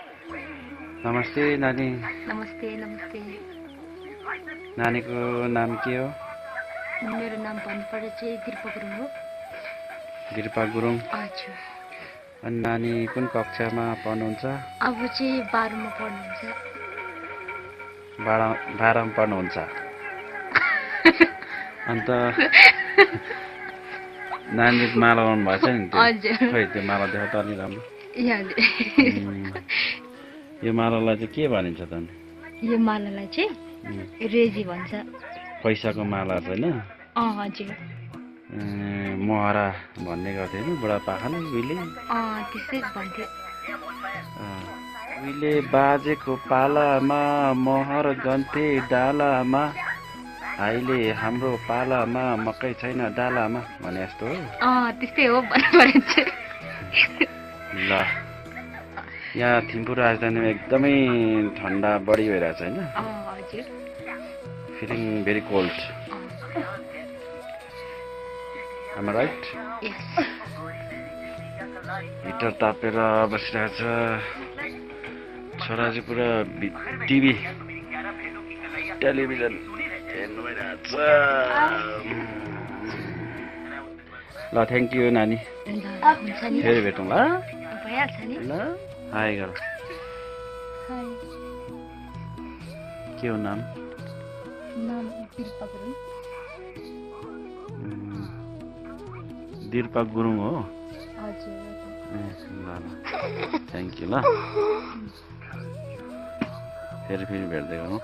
नमस्ते नानी। नमस्ते नमस्ते। नानीको नाम के हो? मेरो नाम भन्नुपर्दा चाहिँ दिर्पा गुरुङ हो। दिर्पा गुरुङ। हजुर। अनि नानी कुन कक्षामा पढ्नुहुन्छ? अब चाहिँ 12मा पढ्नुहुन्छ। 12मा पढ्नुहुन्छ। अन्त नानी माला लाउनु भएको छ नि त्यो? हजुर। खै त्यो माला देखाउ त अलि राम्रो। यो मालालाई चाहिँ के भनिन्छ त? यो मालालाई चाहिँ रेजी भन्छ। पैसाको माला होइन? हजुर। महरा भन्ने गर्थ्यो होइन बुढापाकाले उहिले? त्यस्तै भन्थ्यो। उहिले बाजेको पालामा महर गन्थे डालामा, अहिले हाम्रो पालामा मकै छैन डालामा भने जस्तो हो? त्यस्तै हो भन्नुपर्छ। ल यहाँ थिम्पू राजधानीमा एकदमै ठन्डा बढी भइरहेछ होइन? हजुर। Feeling very cold. Am I right? Yes. Heater तापेर बसिरहेछ। छोरा चाहिँ पुरा टिभी टेलिभिजन हेर्नु भइरहेछ। ल थ्याङ्क यू नानी। फेरि भेटौँ ल? भइहाल्छ नि। ल हाई गर। हाई। के हो नाम? नाम दिर्पा गुरुङ। दिर्पा गुरुङ हो? हजुर। ल थ्याङ्क यू ल। फेरि भेट्दै गरौँ।